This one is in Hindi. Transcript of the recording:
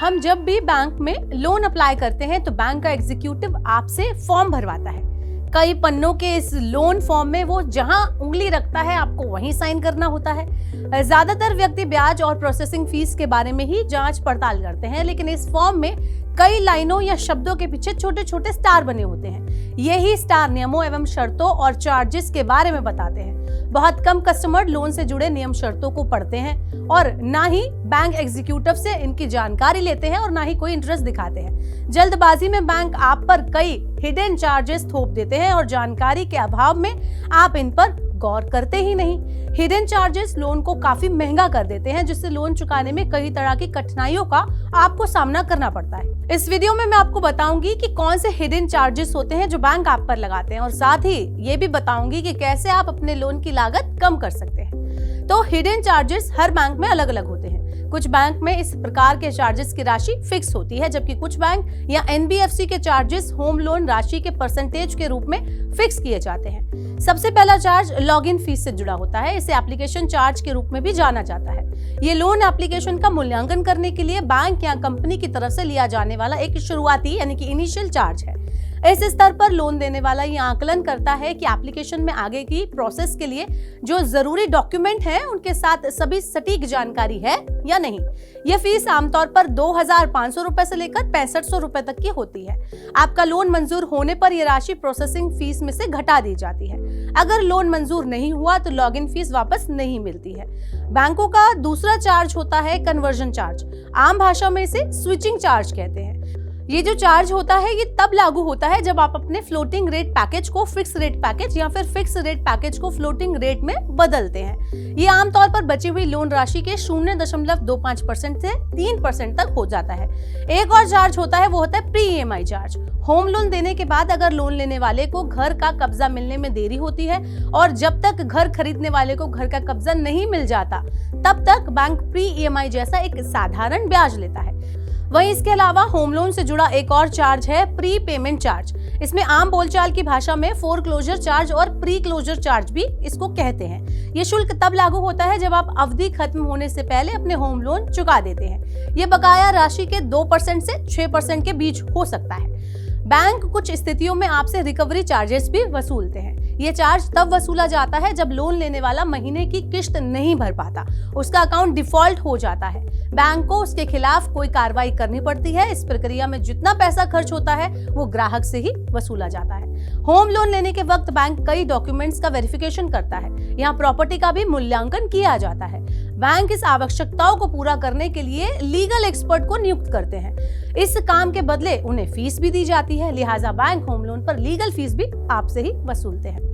हम जब भी बैंक में लोन अप्लाई करते हैं तो बैंक का एग्जीक्यूटिव आपसे फॉर्म भरवाता है। कई पन्नों के इस लोन फॉर्म में वो जहां उंगली रखता है आपको वहीं साइन करना होता है। ज्यादातर व्यक्ति ब्याज और प्रोसेसिंग फीस के बारे में ही जांच पड़ताल करते हैं, लेकिन इस फॉर्म में कई लाइनों या शब्दों के पीछे छोटे छोटे स्टार बने होते हैं। यही स्टार नियमों एवं शर्तों और चार्जेस के बारे में बताते हैं। बहुत कम कस्टमर लोन से जुड़े नियम शर्तों को पढ़ते हैं और ना ही बैंक एग्जीक्यूटिव से इनकी जानकारी लेते हैं और ना ही कोई इंटरेस्ट दिखाते हैं। जल्दबाजी में बैंक आप पर कई हिडन चार्जेस थोप देते हैं और जानकारी के अभाव में आप इन पर गौर करते ही नहीं। हिडन चार्जेस लोन को काफी महंगा कर देते हैं, जिससे लोन चुकाने में कई तरह की कठिनाइयों का आपको सामना करना पड़ता है। इस वीडियो में मैं आपको बताऊंगी कि कौन से हिडन चार्जेस होते हैं जो बैंक आप पर लगाते हैं और साथ ही ये भी बताऊंगी कि कैसे आप अपने लोन की लागत कम कर सकते हैं। तो हिडन चार्जेस हर बैंक में अलग अलग होते हैं। कुछ बैंक में इस प्रकार के चार्जेस की राशि फिक्स होती है, जबकि कुछ बैंक या एनबीएफसी के चार्जेस होम लोन राशि के परसेंटेज के रूप में फिक्स किए जाते हैं। सबसे पहला चार्ज लॉगिन फीस से जुड़ा होता है। इसे एप्लीकेशन चार्ज के रूप में भी जाना जाता है। ये लोन एप्लीकेशन का मूल्यांकन करने के लिए बैंक या कंपनी की तरफ से लिया जाने वाला एक शुरुआती यानी कि इनिशियल चार्ज है। इस स्तर पर लोन देने वाला ये आकलन करता है कि एप्लीकेशन में आगे की प्रोसेस के लिए जो जरूरी डॉक्यूमेंट हैं उनके साथ सभी सटीक जानकारी है या नहीं। यह फीस आमतौर पर 2,500 रुपए से लेकर 6,500 रुपए तक की होती है। आपका लोन मंजूर होने पर यह राशि प्रोसेसिंग फीस में से घटा दी जाती है। अगर लोन मंजूर नहीं हुआ तो लॉगिन फीस वापस नहीं मिलती है। बैंकों का दूसरा चार्ज होता है कन्वर्जन चार्ज। आम भाषा में इसे स्विचिंग चार्ज कहते हैं। ये जो चार्ज होता है ये तब लागू होता है जब आप अपने फ्लोटिंग रेट पैकेज को फिक्स रेट पैकेज या फिर फिक्स रेट पैकेज को फ्लोटिंग रेट में बदलते हैं। ये आमतौर पर बची हुई लोन राशि के 0.25% से 3% तक हो जाता है। एक और चार्ज होता है, वो होता है pre EMI charge. Home loan देने के बाद अगर लोन लेने वाले को घर का कब्जा मिलने में देरी होती है और जब तक घर खरीदने वाले को घर का कब्जा नहीं मिल जाता तब तक बैंक प्री ईएमआई जैसा एक साधारण ब्याज लेता है। वहीं इसके अलावा होम लोन से जुड़ा एक और चार्ज है प्री पेमेंट चार्ज। इसमें आम बोलचाल की भाषा में फोरक्लोजर चार्ज और प्री क्लोजर चार्ज भी इसको कहते हैं। ये शुल्क तब लागू होता है जब आप अवधि खत्म होने से पहले अपने होम लोन चुका देते हैं। ये बकाया राशि के 2% से 6% के बीच हो सकता है। बैंक कुछ स्थितियों में आपसे रिकवरी चार्जेस भी वसूलते हैं। ये चार्ज तब वसूला जाता है जब लोन लेने वाला महीने की किश्त नहीं भर पाता, उसका अकाउंट डिफॉल्ट हो जाता है। बैंक को उसके खिलाफ कोई कार्रवाई करनी पड़ती है। इस प्रक्रिया में जितना पैसा खर्च होता है वो ग्राहक से ही वसूला जाता है। होम लोन लेने के वक्त बैंक कई डॉक्यूमेंट्स का वेरिफिकेशन करता है। यहाँ प्रॉपर्टी का भी मूल्यांकन किया जाता है। बैंक इस आवश्यकताओं को पूरा करने के लिए लीगल एक्सपर्ट को नियुक्त करते हैं। इस काम के बदले उन्हें फीस भी दी जाती है, लिहाजा बैंक होम लोन पर लीगल फीस भी आपसे ही वसूलते हैं।